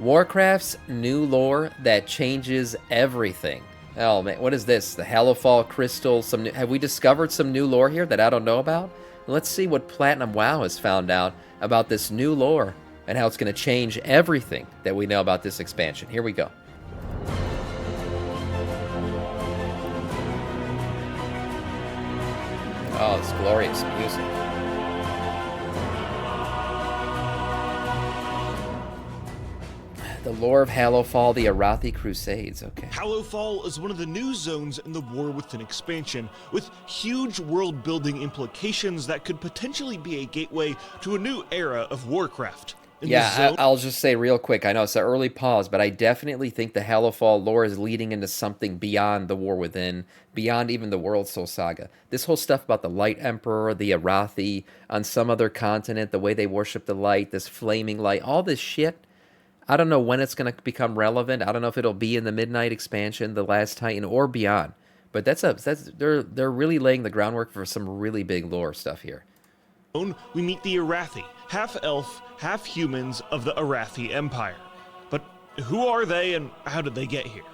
Warcraft's new lore that changes everything. Oh man, what is this? The Hallowfall crystal? Have we discovered some new lore here that I don't know about? Let's see what Platinum WoW has found out about this new lore and how it's going to change everything that we know about this expansion. Here we go. Oh, it's glorious music. The lore of Hallowfall, the Arathi Crusades, okay. Hallowfall is one of the new zones in the War Within expansion, with huge world-building implications that could potentially be a gateway to a new era of Warcraft. I'll just say real quick, I know it's an early pause, but I definitely think the Hallowfall lore is leading into something beyond the War Within, beyond even the World Soul Saga. This whole stuff about the Light Emperor, the Arathi, on some other continent, the way they worship the light, this flaming light, all this shit, I don't know when it's going to become relevant. I don't know if it'll be in the Midnight expansion, the Last Titan, or beyond. But they're really laying the groundwork for some really big lore stuff here. We meet the Arathi, half-elf, half-humans of the Arathi Empire. But who are they and how did they get here?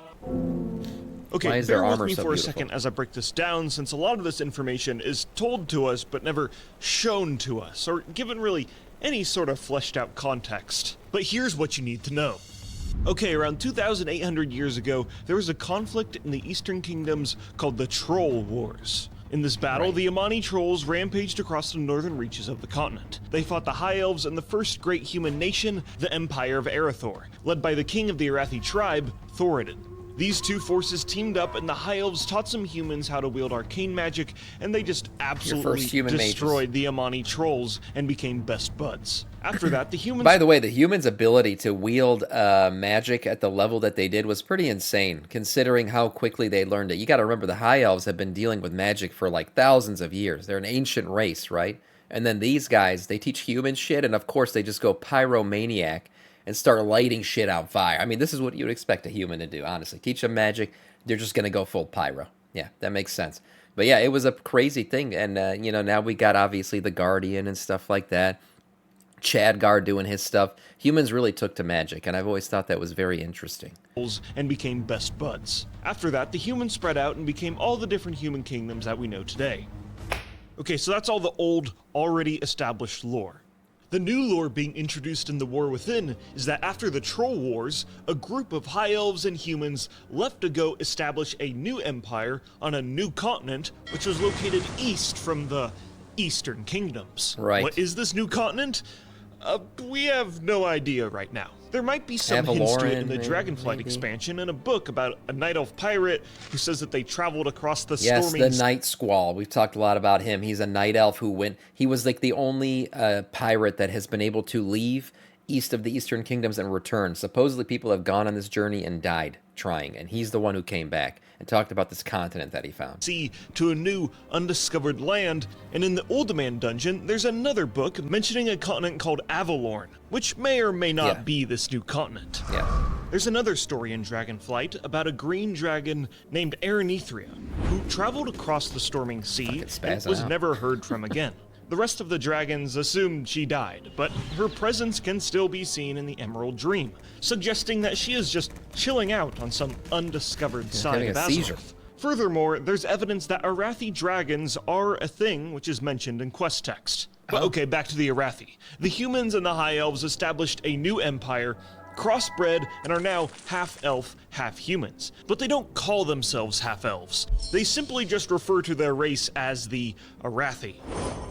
Okay, bear with me for a second as I break this down, since a lot of this information is told to us but never shown to us, or given really any sort of fleshed out context. But here's what you need to know. Okay, around 2,800 years ago, there was a conflict in the Eastern Kingdoms called the Troll Wars. In this battle, the Amani Trolls rampaged across the northern reaches of the continent. They fought the High Elves and the first great human nation, the Empire of Arathor, led by the king of the Arathi tribe, Thoradin. These two forces teamed up, and the High Elves taught some humans how to wield arcane magic, and they just absolutely destroyed the Amani Trolls and became best buds. After that, the humans... By the way, the humans' ability to wield magic at the level that they did was pretty insane, considering how quickly they learned it. You gotta remember, the High Elves have been dealing with magic for like thousands of years. They're an ancient race, right? And then these guys, they teach humans shit, and of course they just go pyromaniac and start lighting shit on fire. I mean, this is what you would expect a human to do, honestly. Teach them magic, they're just going to go full pyro. Yeah, that makes sense. But yeah, it was a crazy thing. And, you know, now we got, obviously, the Guardian and stuff like that. Chadgar doing his stuff. Humans really took to magic, and I've always thought that was very interesting. And became best buds. After that, the humans spread out and became all the different human kingdoms that we know today. Okay, so that's all the old, already established lore. The new lore being introduced in the War Within is that after the Troll Wars, a group of High Elves and humans left to go establish a new empire on a new continent, which was located east from the Eastern Kingdoms. Right. What is this new continent? We have no idea right now. There might be some hints to it in the Dragonflight expansion and a book about a night elf pirate who says that they traveled across the storming... Yes, the Night Squall. We've talked a lot about him. He's a night elf who went... He was like the only pirate that has been able to leave east of the Eastern Kingdoms and return. Supposedly people have gone on this journey and died trying, and he's the one who came back and talked about this continent that he found. Sea to a new undiscovered land, and in the Uldaman dungeon, there's another book mentioning a continent called Avaloren, which may or may not be this new continent. Yeah. There's another story in Dragonflight about a green dragon named Aranithria, who traveled across the storming sea and was never heard from again. The rest of the dragons assumed she died, but her presence can still be seen in the Emerald Dream, suggesting that she is just chilling out on some undiscovered side of Azeroth. Furthermore, there's evidence that Arathi dragons are a thing, which is mentioned in quest text. But okay, back to the Arathi. The humans and the High Elves established a new empire, crossbred, and are now half-elf, half-humans. But they don't call themselves half-elves. They simply just refer to their race as the Arathi.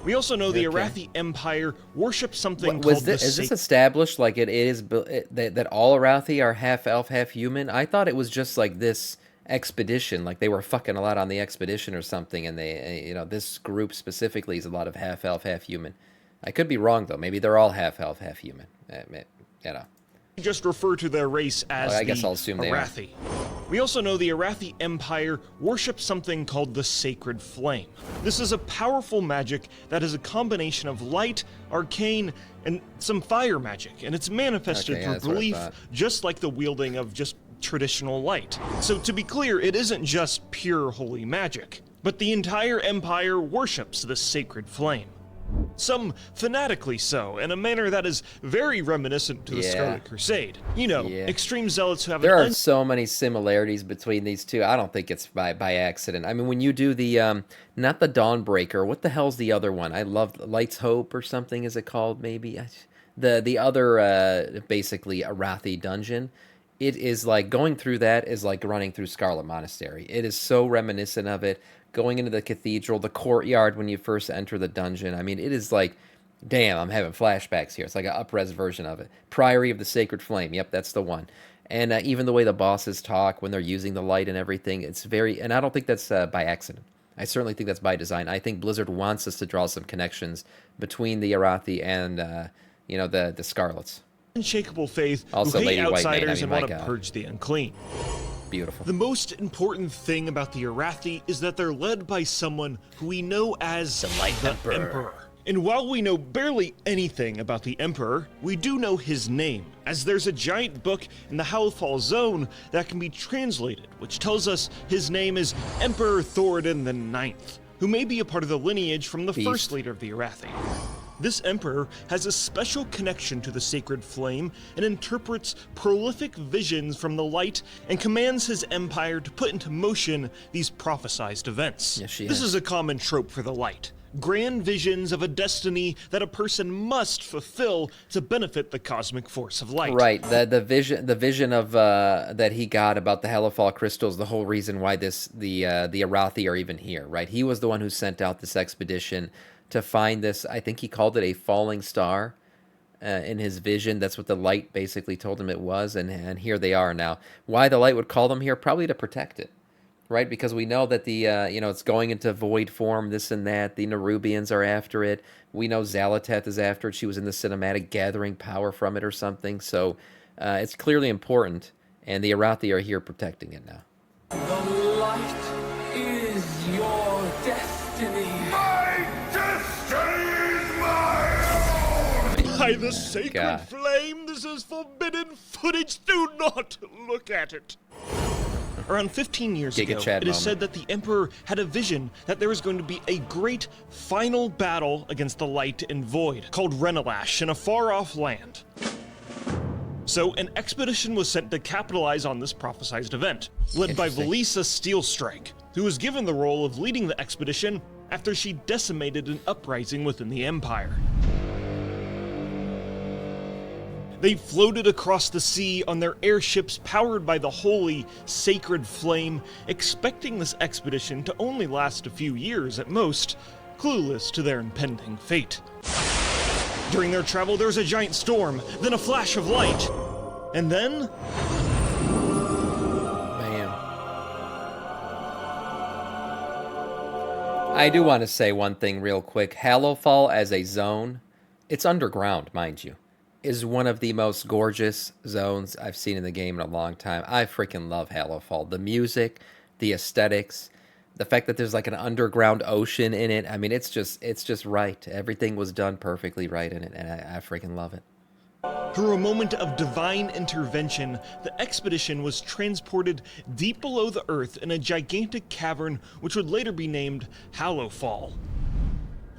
We also know the Arathi Empire worships something called the Is this established like it is that all Arathi are half-elf, half-human? I thought it was just like this expedition, like they were fucking a lot on the expedition or something, and they, you know, this group specifically is a lot of half-elf, half-human. I could be wrong, though. Maybe they're all half-elf, half-human. You know. Just refer to their race as I guess I'll assume Arathi. We also know the Arathi Empire worships something called the Sacred Flame. This is a powerful magic that is a combination of light, arcane, and some fire magic, and it's manifested through belief, just like the wielding of just traditional light. So to be clear, it isn't just pure holy magic, but the entire empire worships the Sacred Flame. some fanatically so, in a manner that is very reminiscent to the Scarlet Crusade. You know, extreme zealots who have... There are so many similarities between these two. I don't think it's by accident. I mean, when you do the, not the Dawnbreaker, what the hell's the other one? I love Light's Hope or something, is it called, maybe? The other, basically, Arathi dungeon. It is like, going through that is like running through Scarlet Monastery. It is so reminiscent of it. Going into the cathedral, the courtyard when you first enter the dungeon. I mean, it is like, damn, I'm having flashbacks here. It's like an up-res version of it. Priory of the Sacred Flame. Yep, that's the one. And even the way the bosses talk when they're using the light and everything, it's very... And I don't think that's by accident. I certainly think that's by design. I think Blizzard wants us to draw some connections between the Arathi and, you know, the Scarlets. Unshakable faith also, who hate Lady outsiders Whitemane, I mean, and want to purge the unclean. Beautiful. The most important thing about the Arathi is that they're led by someone who we know as the Light Emperor. And while we know barely anything about the Emperor, we do know his name, as there's a giant book in the Hallowfall zone that can be translated, which tells us his name is Emperor Thoradin the Ninth, who may be a part of the lineage from the first leader of the Arathi. This emperor has a special connection to the sacred flame and interprets prolific visions from the light and commands his empire to put into motion these prophesized events. This is a common trope for the light. Grand visions of a destiny that a person must fulfill to benefit the cosmic force of light. Right, the vision of that he got about the Hallowfall crystals, the whole reason why the Arathi are even here, right? He was the one who sent out this expedition to find this. I think he called it a falling star in his vision. That's what the light basically told him it was, and here they are now. Why the light would call them here? Probably to protect it, right? Because we know that the you know, it's going into void form, this and that. The Nerubians are after it. We know Xal'atath is after it. She was in the cinematic gathering power from it or something. So it's clearly important, and the Arathi are here protecting it now. The light is your destiny. By the sacred flame, this is forbidden footage. Do not look at it. Around 15 years ago, it is said that the Emperor had a vision that there was going to be a great final battle against the light and void, called Renalash, in a far-off land. So an expedition was sent to capitalize on this prophesized event, led by Valisa Steelstrike, who was given the role of leading the expedition after she decimated an uprising within the Empire. They floated across the sea on their airships powered by the holy, sacred flame, expecting this expedition to only last a few years at most, clueless to their impending fate. During their travel, there was a giant storm, then a flash of light, and then... Bam. I do want to say one thing real quick. Hallowfall as a zone, it's underground, mind you, is one of the most gorgeous zones I've seen in the game in a long time. I freaking love Hallowfall. The music, the aesthetics, the fact that there's like an underground ocean in it. I mean, it's just right. Everything was done perfectly right in it, and I freaking love it. Through a moment of divine intervention, the expedition was transported deep below the earth in a gigantic cavern which would later be named Hallowfall,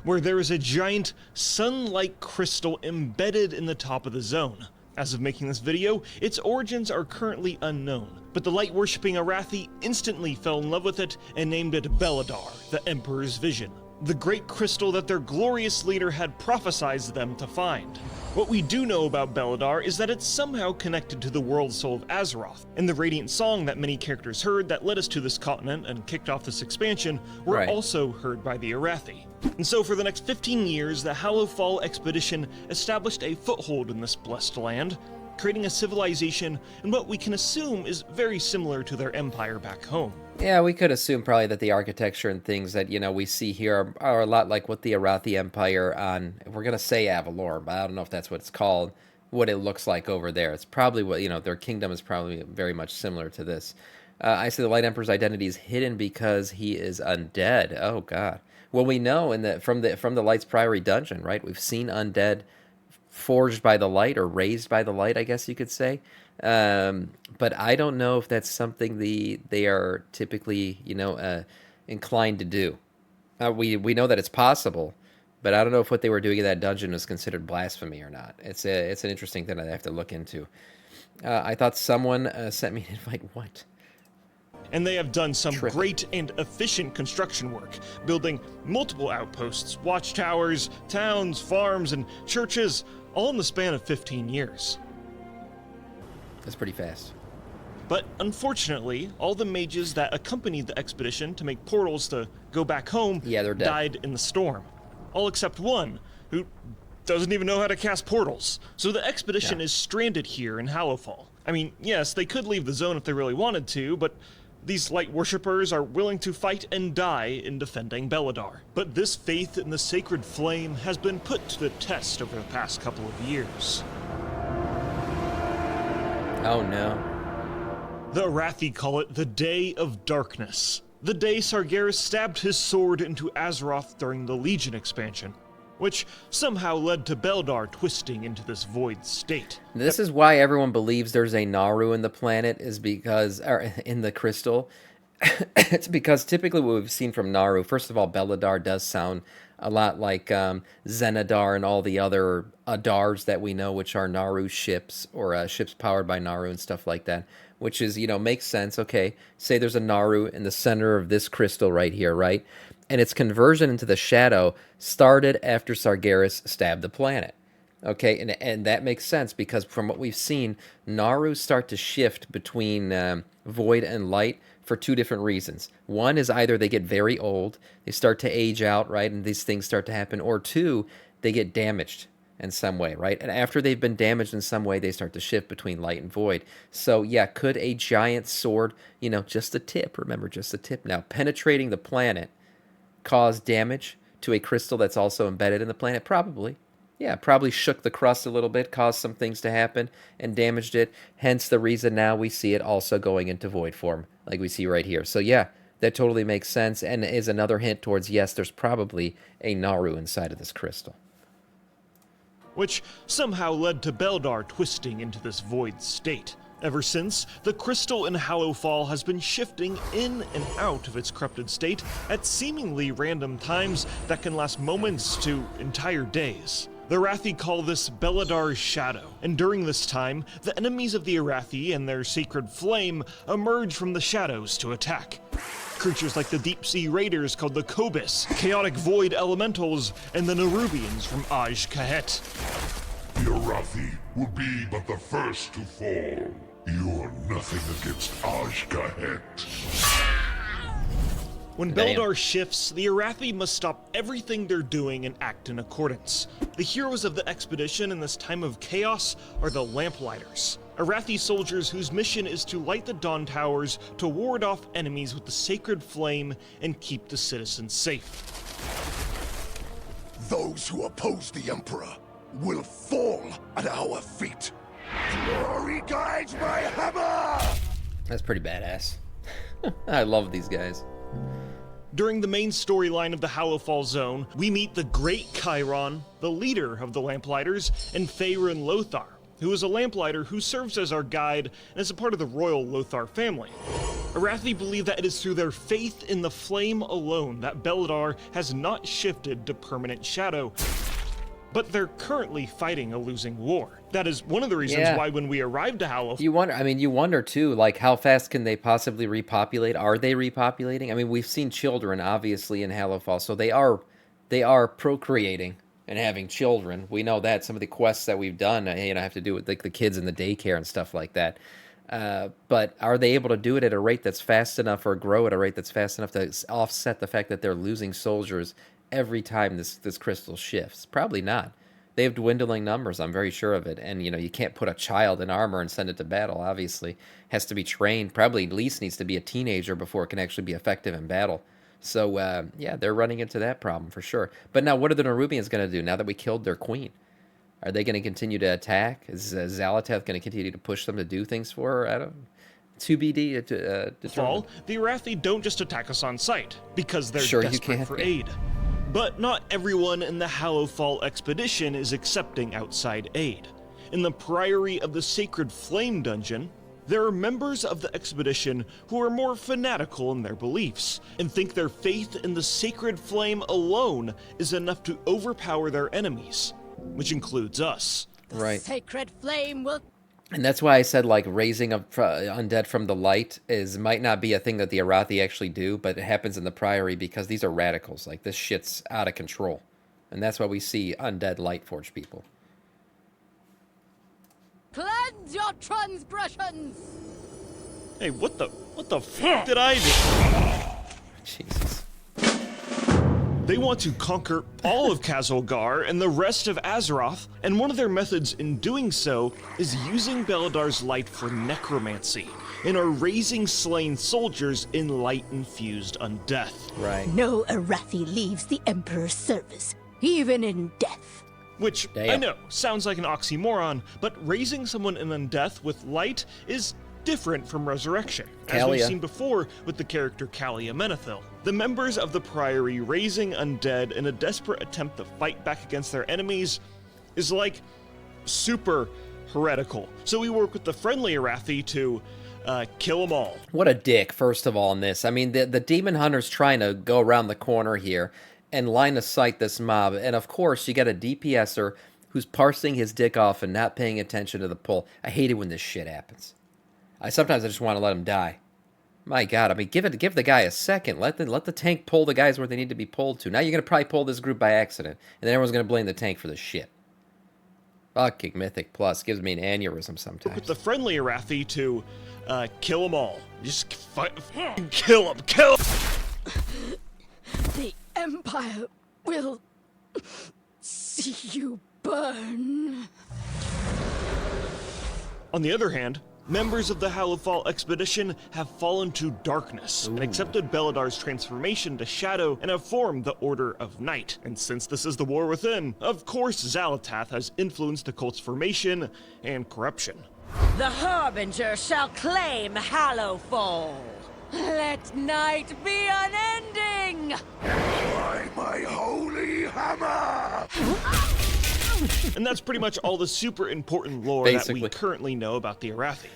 where there is a giant sun-like crystal embedded in the top of the zone. As of making this video, its origins are currently unknown, but the light-worshipping Arathi instantly fell in love with it and named it Beledar, the Emperor's Vision, the great crystal that their glorious leader had prophesied them to find. What we do know about Beledar is that it's somehow connected to the world soul of Azeroth, and the Radiant Song that many characters heard that led us to this continent and kicked off this expansion were also heard by the Arathi. And so for the next 15 years, the Hallowfall expedition established a foothold in this blessed land, creating a civilization in what we can assume is very similar to their empire back home. Yeah, we could assume probably that the architecture and things that, you know, we see here are a lot like what the Arathi Empire on, we're going to say Avaloren, but I don't know if that's what it's called, what it looks like over there. It's probably what, you know, their kingdom is probably very much similar to this. I say the Light Emperor's identity is hidden because he is undead. Oh, God. Well, we know from the Light's Priory dungeon, right? We've seen undead forged by the light or raised by the light, I guess you could say. But I don't know if that's something they are typically, you know, inclined to do. We know that it's possible, But I don't know if what they were doing in that dungeon was considered blasphemy or not. It's an interesting thing that I have to look into. I thought someone sent me an invite. What? And they have done some great and efficient construction work, building multiple outposts, watchtowers, towns, farms, and churches, all in the span of 15 years. That's pretty fast. But unfortunately, all the mages that accompanied the expedition to make portals to go back home died in the storm. All except one, who doesn't even know how to cast portals. So the expedition is stranded here in Hallowfall. I mean, yes, they could leave the zone if they really wanted to, but these light worshippers are willing to fight and die in defending Beledar. But this faith in the sacred flame has been put to the test over the past couple of years. Oh no. The Arathi call it the Day of Darkness. The day Sargeras stabbed his sword into Azeroth during the Legion expansion, which somehow led to Beledar twisting into this void state. This is why everyone believes there's a Naru in the planet, or in the crystal. It's because typically what we've seen from Naru, first of all, Beledar does sound a lot like Zenadar and all the other Adars that we know, which are Naru ships, or ships powered by Naru and stuff like that, which is, makes sense. Okay, say there's a Naru in the center of this crystal right here, right? And its conversion into the shadow started after Sargeras stabbed the planet. Okay, and that makes sense because from what we've seen, Naru start to shift between void and light for two different reasons. One is either they get very old, they start to age out, right, and these things start to happen, or two, they get damaged in some way, right? And after they've been damaged in some way, they start to shift between light and void. So yeah, could a giant sword, just a tip, remember, just a tip now, penetrating the planet, cause damage to a crystal that's also embedded in the planet? Probably. Yeah, probably shook the crust a little bit, caused some things to happen, and damaged it. Hence the reason now we see it also going into void form, like we see right here. So yeah, that totally makes sense, and is another hint towards, yes, there's probably a Naru inside of this crystal. Which somehow led to Beledar twisting into this void state. Ever since, the crystal in Hallowfall has been shifting in and out of its corrupted state at seemingly random times that can last moments to entire days. The Arathi call this Beledar's shadow, and during this time, the enemies of the Arathi and their sacred flame emerge from the shadows to attack. Creatures like the deep-sea raiders called the Kobus, chaotic void elementals, and the Nerubians from Aj Kahet. The Arathi will be but the first to fall. You're nothing against Aj Kahet. When Beledar shifts, the Arathi must stop everything they're doing and act in accordance. The heroes of the expedition in this time of chaos are the Lamplighters, Arathi soldiers whose mission is to light the Dawn Towers to ward off enemies with the sacred flame and keep the citizens safe. Those who oppose the Emperor will fall at our feet. Glory guides my hammer! That's pretty badass. I love these guys. During the main storyline of the Hallowfall Zone, we meet the Great Chiron, the leader of the Lamplighters, and Faerun Lothar, who is a Lamplighter who serves as our guide and is a part of the royal Lothar family. Arathi believe that it is through their faith in the flame alone that Beledar has not shifted to permanent shadow, but they're currently fighting a losing war. That is one of the reasons why when we arrived to Hallowfall... You wonder too, like, how fast can they possibly repopulate? Are they repopulating? I mean, we've seen children, obviously, in Hallowfall, so they are procreating and having children. We know that. Some of the quests that we've done, have to do with like the kids in the daycare and stuff like that. But are they able to do it at a rate that's fast enough, or grow at a rate that's fast enough to offset the fact that they're losing soldiers every time this crystal shifts? Probably not. They have dwindling numbers, I'm very sure of it. And, you can't put a child in armor and send it to battle, obviously. Has to be trained. Probably at least needs to be a teenager before it can actually be effective in battle. So, they're running into that problem for sure. But now, what are the Nerubians going to do now that we killed their queen? Are they going to continue to attack? Is Xal'atath going to continue to push them to do things for her? I don't know. To be determined. The Arathi don't just attack us on sight, because they're desperate for aid. But not everyone in the Hallowfall expedition is accepting outside aid. In the Priory of the Sacred Flame dungeon, There are members of the expedition who are more fanatical in their beliefs, and think their faith in the sacred flame alone is enough to overpower their enemies, which includes us. Right. The sacred flame will... And that's why I said, like, raising up undead from the light might not be a thing that the Arathi actually do, but it happens in the Priory because these are radicals. Like, this shit's out of control. And that's why we see undead Lightforge people. Cleanse your transgressions! Hey, what the fuck did I do? Jesus. They want to conquer all of Khazulgar and the rest of Azeroth, and one of their methods in doing so is using Beledar's light for necromancy, and are raising slain soldiers in light-infused undeath. Right. No Arathi leaves the Emperor's service, even in death. Which, Damn. I know, sounds like an oxymoron, but raising someone in undeath with light is different from resurrection, as we've Kalia. seen before with the character Kalia Menethil. The members of the Priory raising undead in a desperate attempt to fight back against their enemies is like super heretical. So we work with the friendly Arathi to kill them all. What a dick, first of all, in this. I mean, the Demon Hunter's trying to go around the corner here and line of sight this mob. And of course, you got a DPSer who's parsing his dick off and not paying attention to the pull. I hate it when this shit happens. Sometimes I just want to let him die. My God, I mean, give the guy a second. Let the tank pull the guys where they need to be pulled to. Now you're going to probably pull this group by accident, and then everyone's going to blame the tank for this shit. Fucking Mythic Plus gives me an aneurysm sometimes. With the friendly Arathi to kill them all. Just kill them. The Empire will see you burn. On the other hand, members of the Hallowfall expedition have fallen to darkness and accepted Beledar's transformation to shadow and have formed the Order of Night. And since this is the War Within, of course Xal'atath has influenced the cult's formation and corruption. The Harbinger shall claim Hallowfall. Let night be unending! By my holy hammer! And that's pretty much all the super important lore Basically. that we currently know about the Arathi.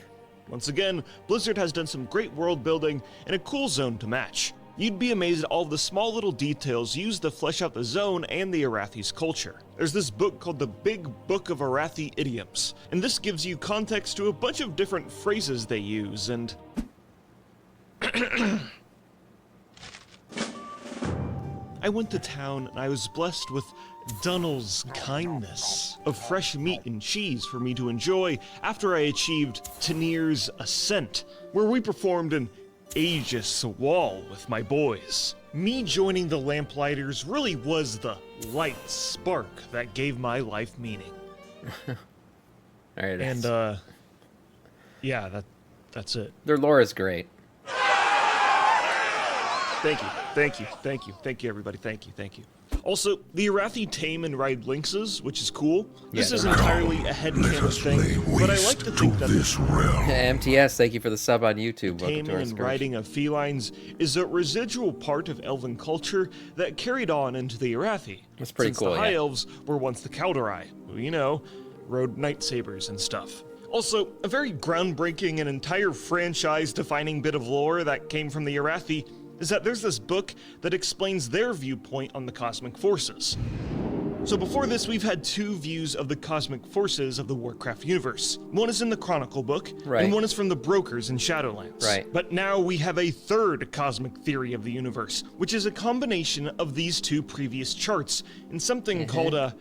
Once again, Blizzard has done some great world building and a cool zone to match. You'd be amazed at all the small little details used to flesh out the zone and the Arathi's culture. There's this book called the Big Book of Arathi Idioms, and this gives you context to a bunch of different phrases they use, and... I went to town and I was blessed with Dunnell's kindness of fresh meat and cheese for me to enjoy after I achieved Tanir's Ascent, where we performed an Aegis Wall with my boys. Me joining the Lamplighters really was the light spark that gave my life meaning. All right, And, yeah, that's it. their lore is great. Thank you, everybody. Thank you. Also, the Arathi tame and ride lynxes, which is cool. This is entirely a headcanon thing, but I like to think that this realm. MTS, thank you for the sub on YouTube. Welcome to taming our and scourge. riding of felines is a residual part of elven culture that carried on into the Arathi. That's pretty since cool, the High yeah. Elves were once the Kaldarai, who, you know, rode lightsabers and stuff. Also, a very groundbreaking and entire franchise-defining bit of lore that came from the Arathi is that there's this book that explains their viewpoint on the cosmic forces. So before this, we've had two views of the cosmic forces of the Warcraft universe. One is in the Chronicle book, Right. and one is from the Brokers in Shadowlands. Right. But now we have a third cosmic theory of the universe, which is a combination of these two previous charts in something called a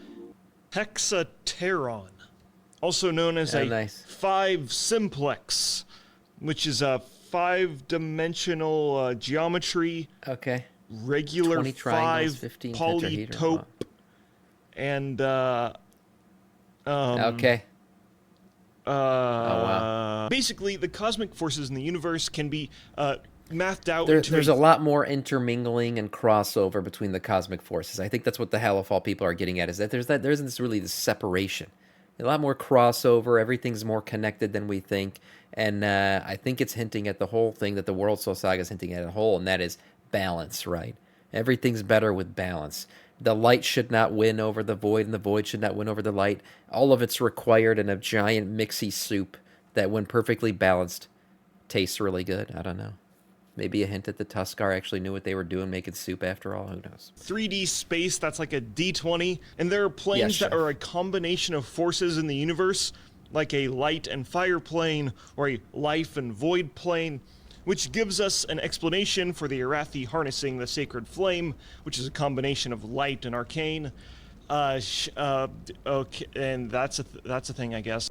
hexateron, also known as a nice. 5-simplex, which is a 5-dimensional geometry, Okay. regular 20 triangles, 5 15 tetrahedron. polytope, and Okay. basically the cosmic forces in the universe can be mathed out There's a lot more intermingling and crossover between the cosmic forces. I think that's what the Hallowfall people are getting at, is that there isn't this separation. A lot more crossover. Everything's more connected than we think. And I think it's hinting at the whole thing that the World Soul Saga is hinting at a whole, and that is balance, right? Everything's better with balance. The light should not win over the void, and the void should not win over the light. All of it's required in a giant mixy soup that when perfectly balanced, tastes really good. I don't know. Maybe a hint that the Tuskar actually knew what they were doing making soup after all. Who knows? 3D space, that's like a D20. And there are planes that are a combination of forces in the universe, like a light and fire plane, or a life and void plane, which gives us an explanation for the Arathi harnessing the sacred flame, which is a combination of light and arcane. Okay, and that's a thing, I guess.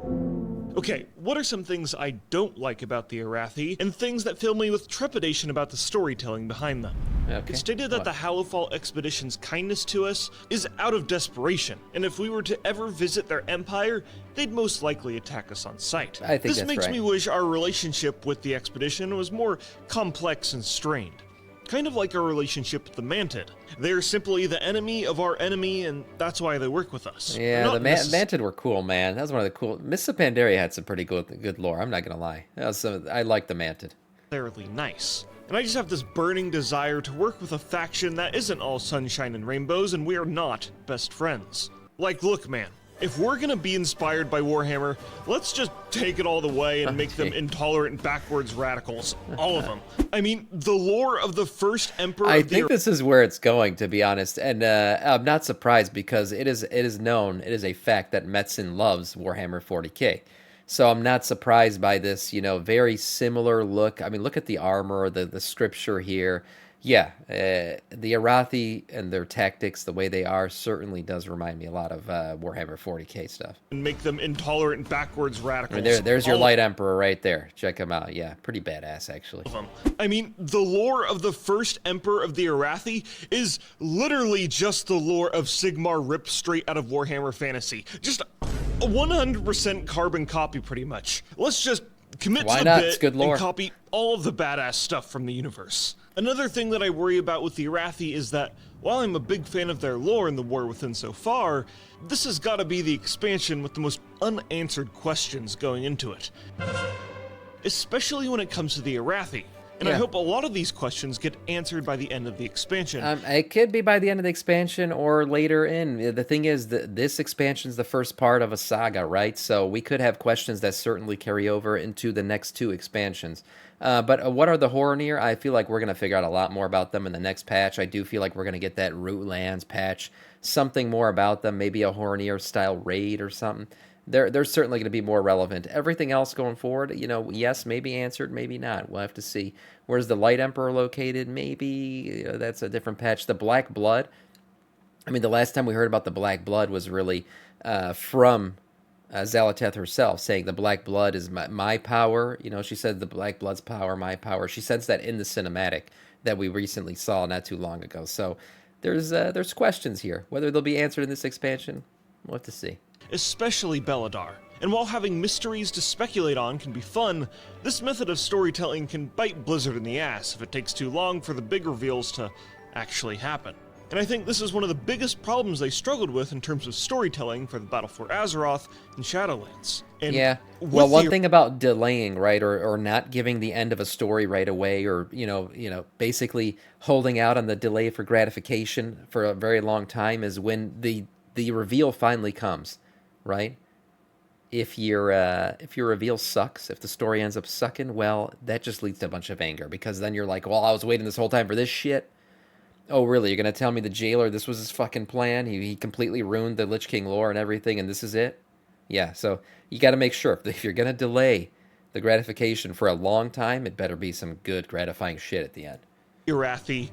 Okay, what are some things I don't like about the Arathi, and things that fill me with trepidation about the storytelling behind them? Okay. It's stated that the Hallowfall expedition's kindness to us is out of desperation, and if we were to ever visit their empire, they'd most likely attack us on sight. I think this that's makes right. me wish our relationship with the expedition was more complex and strained. Kind of like our relationship with the Mantid. They're simply the enemy of our enemy, and that's why they work with us. Yeah, the Mantid were cool, man. That was one of the cool... Mists of Pandaria had some pretty good lore, I'm not gonna lie. I like the Mantid. Fairly nice. And I just have this burning desire to work with a faction that isn't all sunshine and rainbows, and we are not best friends. Like, look, man. If we're gonna be inspired by Warhammer, let's just take it all the way and make them intolerant and backwards radicals. All of them. I mean, the lore of the first Emperor I think this is where it's going, to be honest. And I'm not surprised because it is known, it is a fact that Metzen loves Warhammer 40k. So I'm not surprised by this, you know, very similar look. I mean, look at the armor, the scripture here. Yeah, the Arathi and their tactics, the way they are, certainly does remind me a lot of Warhammer 40k stuff. And make them intolerant and backwards radicals. I mean, there's your Light Emperor right there. Check him out. Yeah, pretty badass, actually. I mean, the lore of the first Emperor of the Arathi is literally just the lore of Sigmar ripped straight out of Warhammer Fantasy. Just a 100% carbon copy, pretty much. Let's just commit to the bit It's good lore. and copy all of the badass stuff from the universe. Another thing that I worry about with the Arathi is that, while I'm a big fan of their lore in the War Within so far, this has got to be the expansion with the most unanswered questions going into it. Especially when it comes to the Arathi. And I hope a lot of these questions get answered by the end of the expansion. It could be by the end of the expansion or later in. The thing is that this expansion is the first part of a saga, right? So we could have questions that certainly carry over into the next two expansions. But what are the Horonir? I feel like we're going to figure out a lot more about them in the next patch. I do feel like we're going to get that Root Lands patch, something more about them, maybe a Horonir-style raid or something. They're certainly going to be more relevant. Everything else going forward, you know, yes, maybe answered, maybe not. We'll have to see. Where's the Light Emperor located? Maybe that's a different patch. The Black Blood. I mean, the last time we heard about the Black Blood was really from Xal'atath herself, saying the Black Blood is my power. You know, she said the Black Blood's power, my power. She says that in the cinematic that we recently saw not too long ago. So there's questions here. Whether they'll be answered in this expansion, we'll have to see. Especially Beledar. And while having mysteries to speculate on can be fun, this method of storytelling can bite Blizzard in the ass if it takes too long for the big reveals to actually happen. And I think this is one of the biggest problems they struggled with in terms of storytelling for the Battle for Azeroth and Shadowlands. And yeah, well, one thing about delaying, right, or not giving the end of a story right away, or you know, basically holding out on the delay for gratification for a very long time is when the reveal finally comes. Right? If your reveal sucks, if the story ends up sucking, well, that just leads to a bunch of anger, because then you're like, well, I was waiting this whole time for this shit. Oh, really? You're gonna tell me the jailer, this was his fucking plan? He completely ruined the Lich King lore and everything, and this is it? Yeah, so you got to make sure if you're gonna delay the gratification for a long time, it better be some good gratifying shit at the end. Arathi.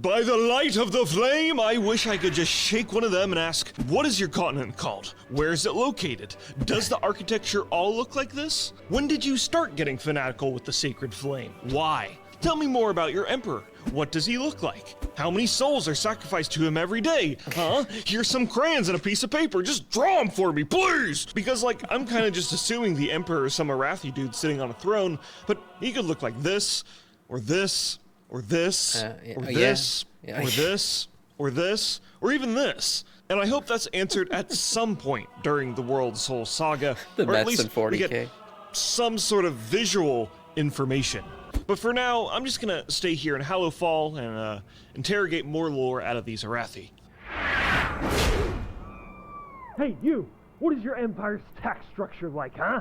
By the light of the flame, I wish I could just shake one of them and ask, what is your continent called? Where is it located? Does the architecture all look like this? When did you start getting fanatical with the sacred flame? Why? Tell me more about your emperor. What does he look like? How many souls are sacrificed to him every day? Huh? Here's some crayons and a piece of paper. Just draw them for me, please! Because, like, I'm kind of just assuming the emperor is some Arathi dude sitting on a throne, but he could look like this, or this, or this, or this, or this, or this, or even this. And I hope that's answered at some point during the World Soul Saga, or at least we get some sort of visual information. But for now, I'm just gonna stay here in Hallowfall and interrogate more lore out of these Arathi. Hey, you! What is your empire's tax structure like, huh?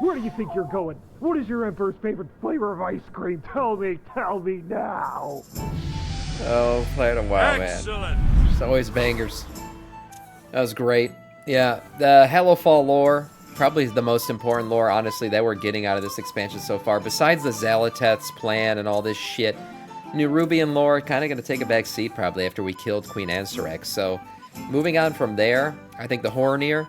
Where do you think you're going? What is your Emperor's favorite flavor of ice cream? Tell me now. Oh, Platinum WoW, man. It's always bangers. That was great. Yeah, the Hallowfall lore, probably the most important lore, honestly, that we're getting out of this expansion so far. Besides the Xal'atath's plan and all this shit, New Rubian lore kind of going to take a back seat probably after we killed Queen Ansorex. So, moving on from there, I think the Horonir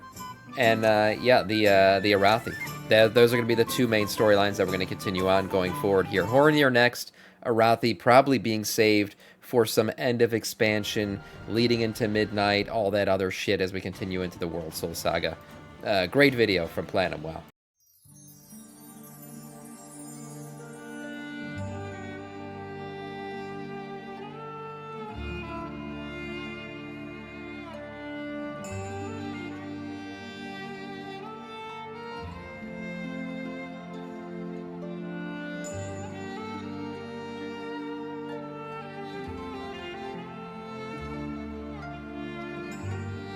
and, yeah, the Arathi. Those are going to be the two main storylines that we're going to continue on going forward here. Horonir next, Arathi probably being saved for some end of expansion, leading into Midnight, all that other shit as we continue into the World Soul Saga. Great video from Platinum WoW.